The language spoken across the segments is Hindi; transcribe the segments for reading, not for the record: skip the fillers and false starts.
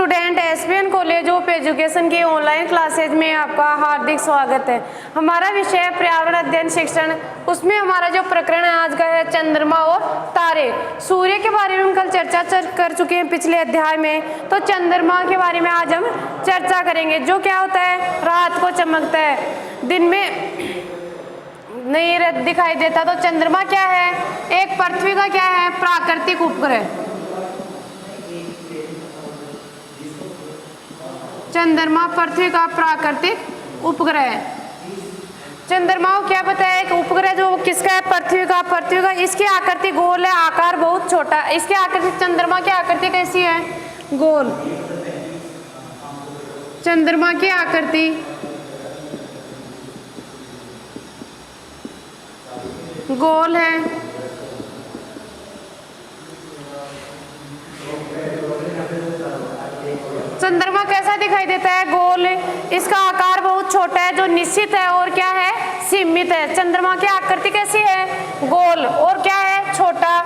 Student ESPN college of education की ऑनलाइन क्लासेज में आपका हार्दिक स्वागत है। हमारा विषय है पर्यावरण अध्ययन शिक्षण। उसमें हमारा जो प्रकरण है आज का है चंद्रमा और तारे। सूर्य के बारे में हम कल चर्चा कर चुके हैं पिछले अध्याय में, तो चंद्रमा के बारे में आज हम चर्चा करेंगे। जो क्या होता है, रात को चमकता है, दिन में नहीं दिखाई देता। तो चंद्रमा क्या है, एक पृथ्वी का क्या है, प्राकृतिक उपग्रह। चंद्रमा पृथ्वी का प्राकृतिक उपग्रह है। चंद्रमा को क्या पता है, एक उपग्रह जो किसका है, पृथ्वी का। इसकी आकृति गोल है, आकार बहुत छोटा। इसकी आकृति, चंद्रमा की आकृति कैसी है, गोल। चंद्रमा की आकृति गोल है। चंद्रमा कैसा दिखाई देता है, गोल। इसका आकार बहुत छोटा है, जो निश्चित है और क्या है, सीमित है। चंद्रमा की आकृति कैसी है, गोल, और क्या है, छोटा।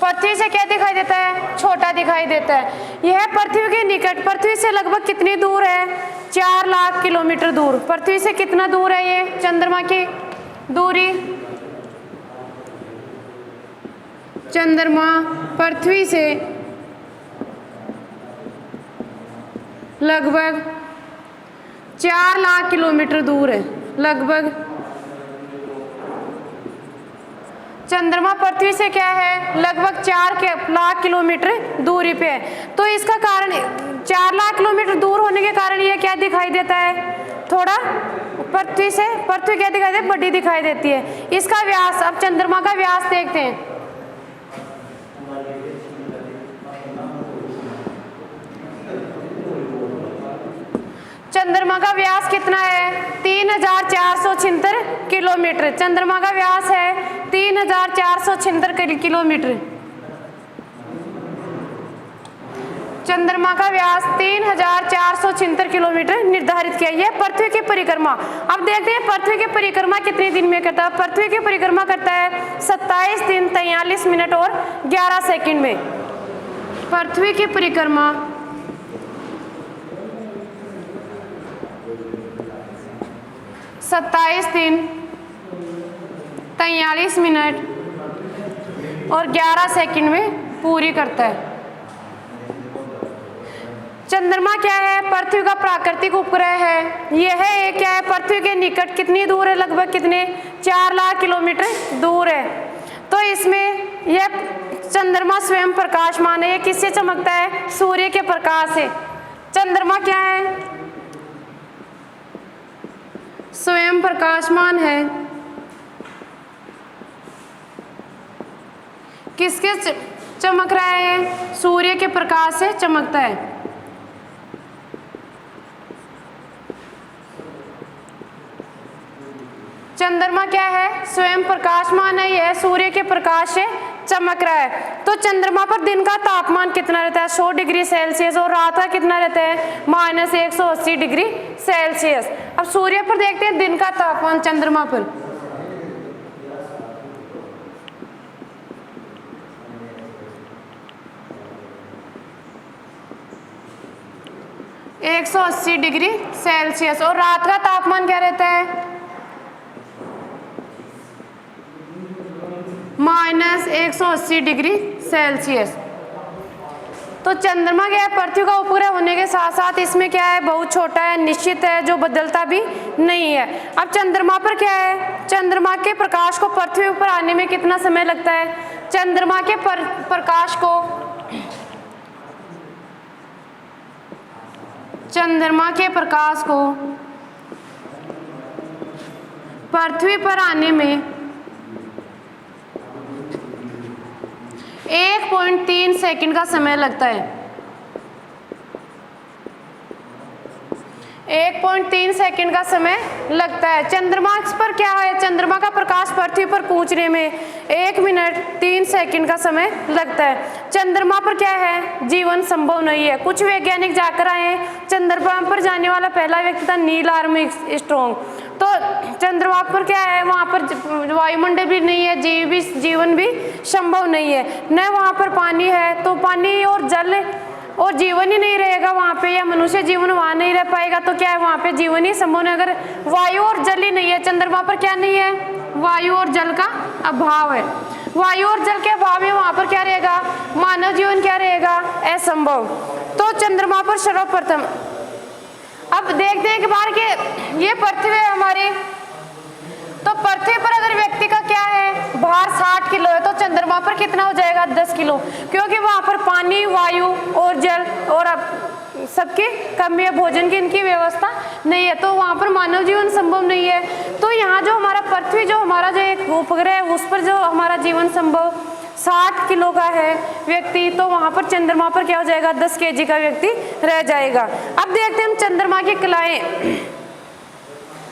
पृथ्वी से क्या दिखाई देता है, छोटा दिखाई देता है। यह पृथ्वी के निकट, पृथ्वी से लगभग कितनी दूर है, 4 लाख किलोमीटर दूर। पृथ्वी से कितना दूर है ये चंद्रमा की दूरी। चंद्रमा पृथ्वी से लगभग 4 लाख किलोमीटर दूर है, लगभग। चंद्रमा पृथ्वी से क्या है, लगभग 4 लाख किलोमीटर दूरी पे है। तो इसका कारण, 4 लाख किलोमीटर दूर होने के कारण ये क्या दिखाई देता है, थोड़ा पृथ्वी क्या दिखाई देती है, बड़ी दिखाई देती है। इसका व्यास, अब चंद्रमा का व्यास देखते हैं। चंद्रमा का व्यास कितना है, 3476 किलोमीटर। चंद्रमा का व्यास है 3476 किलोमीटर। चंद्रमा का व्यास 3476 किलोमीटर निर्धारित किया। यह पृथ्वी की परिक्रमा। अब देखते हैं पृथ्वी की परिक्रमा कितने दिन में करता है। पृथ्वी की परिक्रमा करता है 27 दिन 43 मिनट और 11 सेकंड में। पृथ्वी की परिक्रमा 27 दिन 43 मिनट और 11 सेकंड में पूरी करता है। चंद्रमा क्या है, पृथ्वी का प्राकृतिक उपग्रह है। यह है क्या है, पृथ्वी के निकट कितनी दूर है, लगभग कितने, 4 लाख किलोमीटर दूर है। तो इसमें यह चंद्रमा स्वयं प्रकाशमान है। यह किससे चमकता है, सूर्य के प्रकाश से। चंद्रमा क्या है, स्वयं प्रकाशमान है। किसके चमक रहा है, सूर्य के प्रकाश से चमकता है। चंद्रमा क्या है, स्वयं प्रकाशमान है, यह सूर्य के प्रकाश से चमक रहा है। तो चंद्रमा पर दिन का तापमान कितना रहता है, 100 डिग्री सेल्सियस, और रात का कितना रहता है, -180 डिग्री सेल्सियस। अब सूर्य पर देखते हैं दिन का तापमान चंद्रमा पर। -180 डिग्री सेल्सियस, और रात का तापमान क्या रहता है, -180 डिग्री सेल्सियस। तो चंद्रमा क्या है, पृथ्वी का उपग्रह होने के साथ साथ इसमें क्या है, बहुत छोटा है, निश्चित है, जो बदलता भी नहीं है। अब चंद्रमा पर क्या है, चंद्रमा के प्रकाश को पृथ्वी पर आने में कितना समय लगता है। चंद्रमा के प्रकाश को, चंद्रमा के प्रकाश को पृथ्वी पर आने में 1.3 सेकंड का समय लगता है। 1.3 सेकंड का समय लगता है। चंद्रमा पर क्या है, चंद्रमा का प्रकाश पृथ्वी पर पहुंचने में 1 मिनट 3 सेकंड का समय लगता है। चंद्रमा पर क्या है, जीवन संभव नहीं है। कुछ वैज्ञानिक जाकर आए हैं। चंद्रमा पर जाने वाला पहला व्यक्ति था नील आर्मस्ट्रॉन्ग। तो चंद्रमा पर क्या है, वहाँ पर वायुमंडल भी नहीं है, जीवन भी संभव नहीं है। न वहाँ पर पानी है, तो पानी और जल और जीवन ही नहीं रहेगा वहाँ पे, या मनुष्य जीवन वहाँ नहीं रह पाएगा, तो क्या है वहाँ पे जीवन ही संभव नहीं। अगर वायु और जल ही नहीं है, चंद्रमा पर क्या नहीं है, वायु और जल का अभाव है। वायु और जल के अभाव में वहाँ पर क्या रहेगा, मानव जीवन क्या रहेगा, असंभव। तो चंद्रमा पर सर्वप्रथम, अब देखते हैं एक बार कि ये पृथ्वी है हमारी, तो पृथ्वी पर अगर व्यक्ति का क्या है भार 60 किलो है, तो चंद्रमा पर कितना हो जाएगा 10 किलो, क्योंकि वहाँ पर पानी, वायु और जल और सबकी कमी है, भोजन की इनकी व्यवस्था नहीं है, तो वहाँ पर मानव जीवन संभव नहीं है। तो यहाँ जो हमारा पृथ्वी, जो हमारा जो एक उपग्रह है, उस पर जो हमारा जीवन संभव 60 किलो का है व्यक्ति, तो वहाँ पर चंद्रमा पर क्या हो जाएगा 10 kg का व्यक्ति रह जाएगा। अब देखते हैं हम चंद्रमा की कलाएं।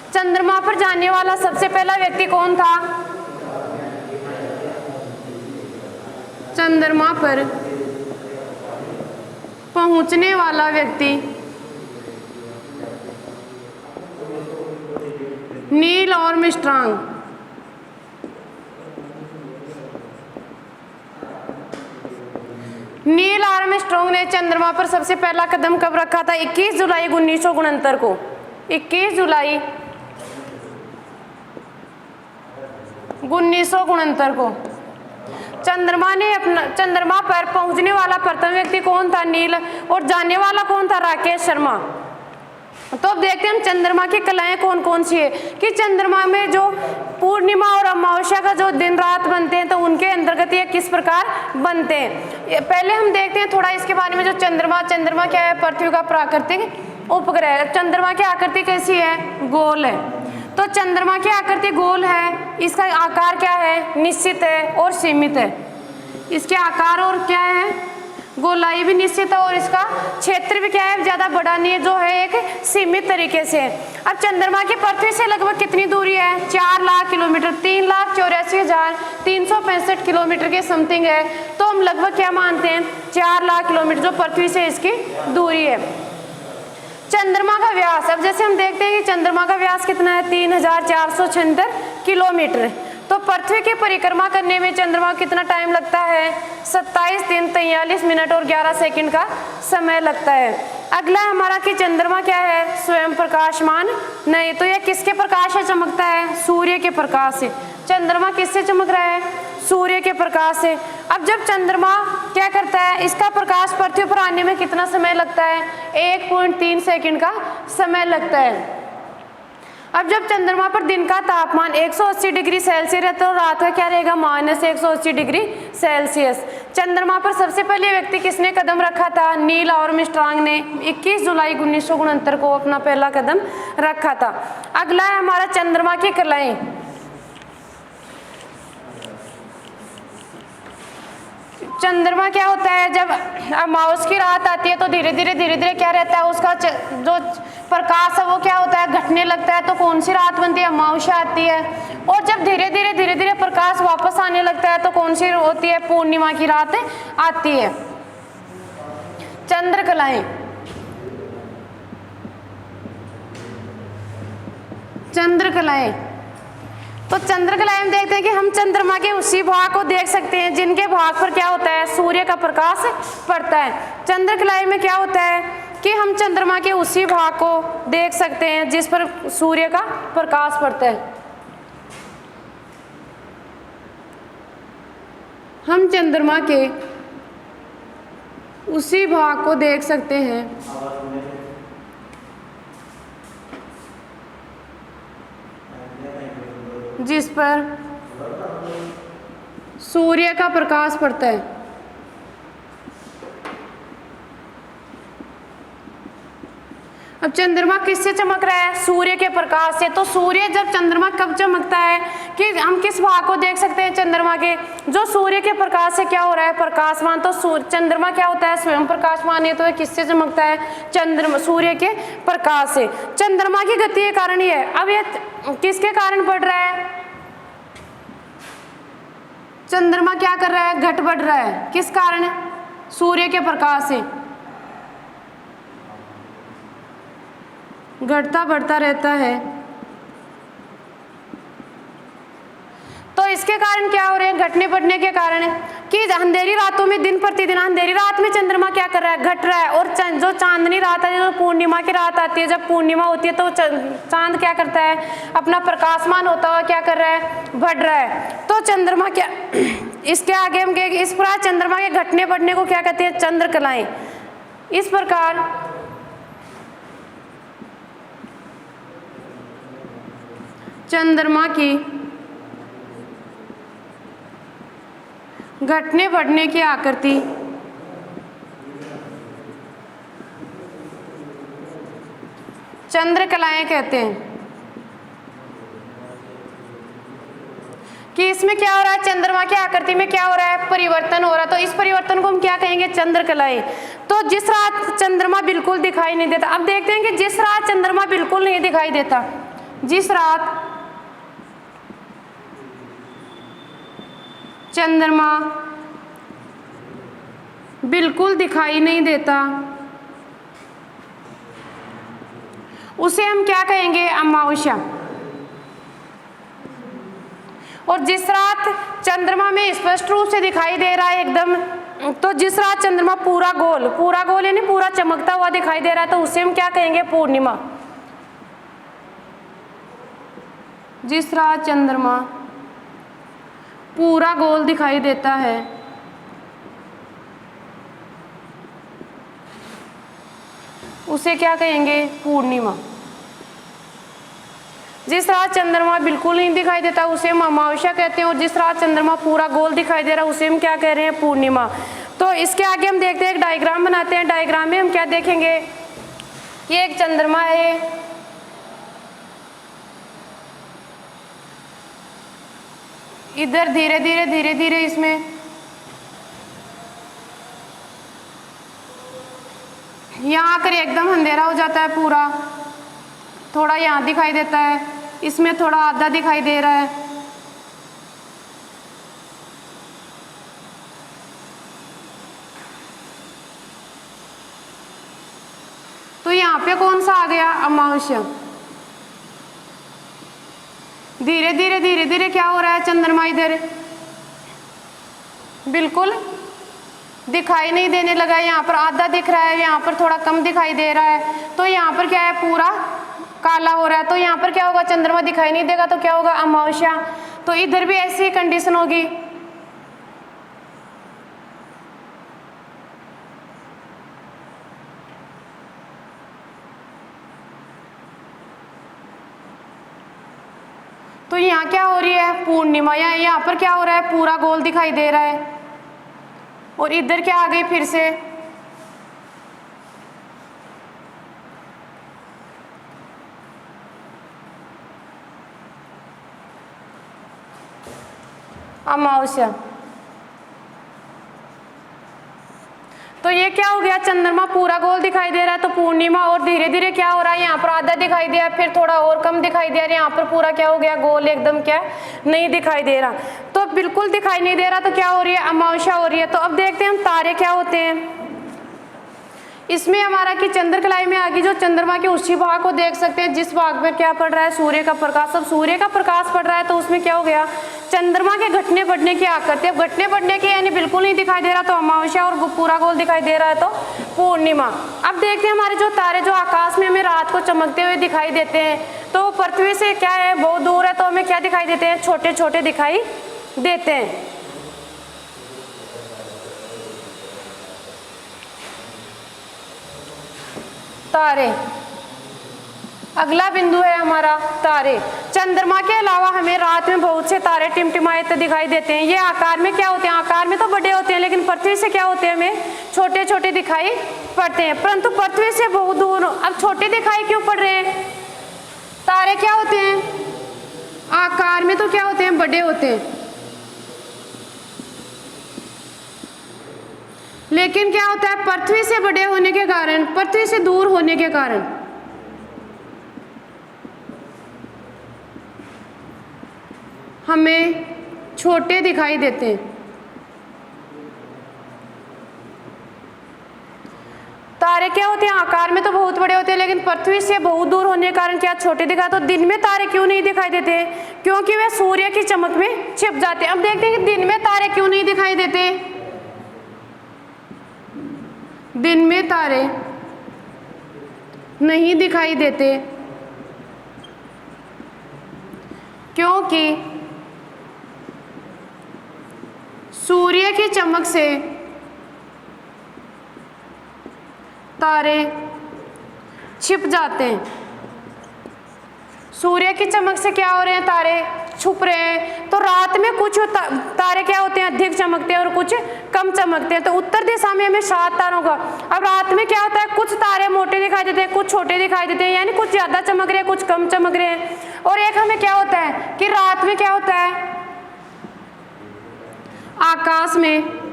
चंद्रमा पर जाने वाला सबसे पहला व्यक्ति कौन था, चंद्रमा पर पहुंचने वाला व्यक्ति नील आर्मस्ट्रांग। नील आर्मस्ट्रांग ने चंद्रमा पर सबसे पहला कदम कब रखा था, 21 जुलाई 1969 को। 21 जुलाई 1969 को चंद्रमा पर पहुंचने वाला प्रथम व्यक्ति कौन था, नील, और जाने वाला कौन था, राकेश शर्मा। तो अब देखते हैं हम चंद्रमा की कलाएं कौन कौन सी है, कि चंद्रमा में जो पूर्णिमा और अमावस्या का जो दिन रात बनते हैं, तो उनके अंतर्गत ये किस प्रकार बनते हैं। पहले हम देखते हैं थोड़ा इसके बारे में। जो चंद्रमा क्या है, पृथ्वी का प्राकृतिक उपग्रह। चंद्रमा की आकृति कैसी है, गोल है। तो चंद्रमा की आकृति गोल है, इसका आकार क्या है, निश्चित है और सीमित है। इसके आकार और क्या है, गोलाई भी निश्चित है, और इसका क्षेत्र भी क्या है, ज्यादा बड़ा नहीं है, जो है एक सीमित तरीके से। अब चंद्रमा की पृथ्वी से लगभग कितनी दूरी है, 4 लाख किलोमीटर, 3,84,365 किलोमीटर के समथिंग है। तो हम लगभग क्या मानते हैं, 4 लाख किलोमीटर जो पृथ्वी से इसकी दूरी है। चंद्रमा का व्यास, अब जैसे हम देखते हैं कि चंद्रमा का व्यास कितना है, 3,476 किलोमीटर। तो पृथ्वी की परिक्रमा करने में चंद्रमा कितना टाइम लगता है, 27 दिन 43 मिनट और 11 सेकंड का समय लगता है। अगला हमारा कि चंद्रमा क्या है, स्वयं प्रकाशमान नहीं। तो यह किसके प्रकाश से चमकता है, सूर्य के प्रकाश से। चंद्रमा किससे चमक रहा है, सूर्य के प्रकाश से। अब जब चंद्रमा क्या करता है, इसका प्रकाश पृथ्वी पर आने में कितना समय लगता है, 1.3 सेकंड का समय लगता है। अब जब चंद्रमा पर दिन का तापमान 180 डिग्री सेल्सियस है, तो रात का क्या रहेगा, -180 डिग्री सेल्सियस। चंद्रमा पर सबसे पहले व्यक्ति किसने कदम रखा था, नील आर्मस्ट्रांग ने 21 जुलाई 1969 को अपना पहला कदम रखा था। अगला है हमारा चंद्रमा की कलाएं। चंद्रमा क्या होता है, जब अमावस्या की रात आती है, तो धीरे धीरे क्या रहता है, उसका जो प्रकाश है वो क्या होता है, घटने लगता है। तो कौन सी रात बनती है, अमावस्या आती है। और जब धीरे धीरे प्रकाश वापस आने लगता है, तो कौन सी होती है, पूर्णिमा की रात आती है। चंद्रकलाएं, चंद्रकलाएं, तो चंद्रकलाएं हम देखते हैं कि हम चंद्रमा के उसी भाग को देख सकते हैं जिनके भाग पर क्या होता है, सूर्य का प्रकाश पड़ता है। चंद्रकलाएं में क्या होता है कि हम चंद्रमा के उसी भाग को देख सकते हैं जिस पर सूर्य का प्रकाश पड़ता है। हम चंद्रमा के उसी भाग को देख सकते हैं जिस पर सूर्य का प्रकाश पड़ता है। अब चंद्रमा किससे चमक रहा है, सूर्य के प्रकाश से। तो सूर्य जब चंद्रमा कब चमकता है कि हम किस भाग को देख सकते हैं चंद्रमा के, जो सूर्य के प्रकाश से क्या हो रहा है, प्रकाशमान। तो चंद्रमा क्या होता है, स्वयं प्रकाशमान है। तो ये किससे चमकता है, चंद्रमा, सूर्य के प्रकाश से। चंद्रमा की गति के कारण ही है। अब ये किसके कारण बढ़ रहा है, चंद्रमा क्या कर रहा है, घट बढ़ रहा है। किस कारण, सूर्य के प्रकाश से घटता बढ़ता रहता है। तो इसके कारण क्या हो रहे हैं, घटने बढ़ने के कारण कि अंधेरी रातों में दिन प्रतिदिन अंधेरी रात में चंद्रमा क्या कर रहा है, घट रहा है। और जो चांदनी रात है, जो पूर्णिमा की रात आती है, जब पूर्णिमा होती है तो चांद क्या करता है, अपना प्रकाशमान होता हुआ क्या कर रहा है, बढ़ रहा है। तो चंद्रमा क्या, इसके आगे हम इस प्रकार चंद्रमा के घटने बढ़ने को क्या कहते हैं, चंद्रकलाएं। इस प्रकार चंद्रमा की घटने बढ़ने की आकृति चंद्रकलाएं कहते हैं। कि इसमें क्या हो रहा है, चंद्रमा की आकृति में क्या हो रहा है, परिवर्तन हो रहा है। तो इस परिवर्तन को हम क्या कहेंगे, चंद्रकलाएं। तो जिस रात चंद्रमा बिल्कुल दिखाई नहीं देता, अब देखते हैं कि जिस रात चंद्रमा बिल्कुल नहीं दिखाई देता, जिस रात चंद्रमा बिल्कुल दिखाई नहीं देता उसे हम क्या कहेंगे, अमावस्या। और जिस रात चंद्रमा में स्पष्ट रूप से दिखाई दे रहा है एकदम, तो जिस रात चंद्रमा पूरा गोल यानी पूरा चमकता हुआ दिखाई दे रहा है, तो उसे हम क्या कहेंगे, पूर्णिमा। जिस रात चंद्रमा पूरा गोल दिखाई देता है उसे क्या कहेंगे, पूर्णिमा। जिस रात चंद्रमा बिल्कुल नहीं दिखाई देता उसे हम अमावस्या कहते हैं। और जिस रात चंद्रमा पूरा गोल दिखाई दे रहा है उसे हम क्या कह रहे हैं, पूर्णिमा। तो इसके आगे हम देखते हैं, एक डायग्राम बनाते हैं। डायग्राम में हम क्या देखेंगे, ये एक चंद्रमा है, इधर धीरे धीरे इसमें यहाँ आकर एकदम अंधेरा हो जाता है पूरा, थोड़ा यहाँ दिखाई देता है, इसमें थोड़ा आधा दिखाई दे रहा है। तो यहाँ पे कौन सा आ गया, अमावस्या। धीरे धीरे क्या हो रहा है, चंद्रमा इधर बिल्कुल दिखाई नहीं देने लगा है, यहाँ पर आधा दिख रहा है, यहाँ पर थोड़ा कम दिखाई दे रहा है। तो यहाँ पर क्या है, पूरा काला हो रहा है। तो यहाँ पर क्या होगा, चंद्रमा दिखाई नहीं देगा तो क्या होगा, अमावस्या। तो इधर भी ऐसी ही कंडीशन होगी। तो यहाँ क्या हो रही है, पूर्णिमा। यहाँ पर क्या हो रहा है, पूरा गोल दिखाई दे रहा है। और इधर क्या आ गई फिर से, अमावस्या। तो ये क्या हो गया, चंद्रमा पूरा गोल दिखाई दे रहा है तो पूर्णिमा। और धीरे धीरे क्या हो रहा है, यहाँ पर आधा दिखाई दिया, फिर थोड़ा और कम दिखाई दे रहा है, यहाँ पर पूरा क्या हो गया, गोल एकदम क्या नहीं दिखाई दे रहा। तो बिल्कुल दिखाई नहीं दे रहा तो क्या हो रही है, अमावस्या हो रही है। तो अब देखते हैं हम तारे क्या होते हैं। इसमें हमारा कि चंद्रकलाई में आगे जो चंद्रमा के उसी भाग को देख सकते हैं जिस भाग में क्या पड़ रहा है, सूर्य का प्रकाश। अब सूर्य का प्रकाश पड़ रहा है तो उसमें क्या हो गया, चंद्रमा के घटने बढ़ने की आकृति। अब घटने बढ़ने की यानी बिल्कुल नहीं दिखाई दे रहा तो अमावस्या, और पूरा गोल दिखाई दे रहा है तो पूर्णिमा। अब देखते हैं हमारे जो तारे जो आकाश में हमें रात को चमकते हुए दिखाई देते हैं, तो पृथ्वी से क्या है, बहुत दूर है, तो हमें क्या दिखाई देते हैं, छोटे छोटे दिखाई देते हैं। तारे, अगला बिंदु है हमारा तारे। चंद्रमा के अलावा हमें रात में बहुत से तारे टिमटिमाते दिखाई देते हैं। ये आकार में क्या होते हैं, आकार में तो बड़े होते हैं, लेकिन पृथ्वी से क्या होते हैं, हमें छोटे छोटे दिखाई पड़ते हैं। परंतु पृथ्वी से बहुत दूर, अब छोटे दिखाई क्यों पड़ रहे हैं, तारे क्या होते हैं, आकार में तो क्या होते हैं, बड़े होते हैं, लेकिन क्या होता है, पृथ्वी से बड़े होने के कारण, पृथ्वी से दूर होने के कारण हमें छोटे दिखाई देते हैं। तारे क्या होते हैं, आकार में तो बहुत बड़े होते हैं, लेकिन पृथ्वी से बहुत दूर होने के कारण क्या छोटे दिखाई। तो दिन में तारे क्यों नहीं दिखाई देते? क्योंकि वे सूर्य की चमक में छिप जाते हैं। अब देखते हैं कि दिन में तारे क्यों नहीं दिखाई देते। दिन में तारे नहीं दिखाई देते क्योंकि सूर्य की चमक से तारे छिप जाते हैं। सूर्य की चमक से क्या हो रहे हैं, तारे छुप रहे हैं। तो रात में कुछ तारे क्या होते हैं, अधिक चमकते हैं और कुछ कम चमकते हैं। तो उत्तर दिशा में हमें 7 तारों का। अब रात में क्या होता है, कुछ तारे मोटे दिखाई देते हैं, कुछ छोटे दिखाई देते हैं, यानी कुछ ज्यादा चमक रहे हैं, कुछ कम चमक रहे हैं। और एक हमें क्या होता है कि रात में क्या होता है, आकाश में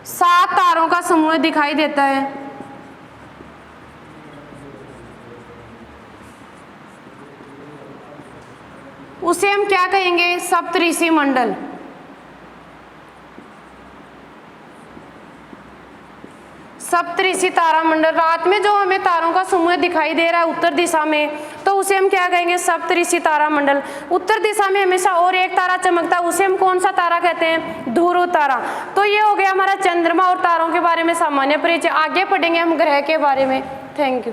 7 तारों का समूह दिखाई देता है। उसे हम क्या कहेंगे, सप्तऋषि मंडल। सप्तऋषि तारा मंडल। रात में जो हमें तारों का समूह दिखाई दे रहा है उत्तर दिशा में, तो उसे हम क्या कहेंगे, सप्तऋषि तारा मंडल। उत्तर दिशा में हमेशा और एक तारा चमकता है, उसे हम कौन सा तारा कहते हैं, ध्रुव तारा। तो ये हो गया हमारा चंद्रमा और तारों के बारे में सामान्य परिचय। आगे पढ़ेंगे हम ग्रह के बारे में। Thank you.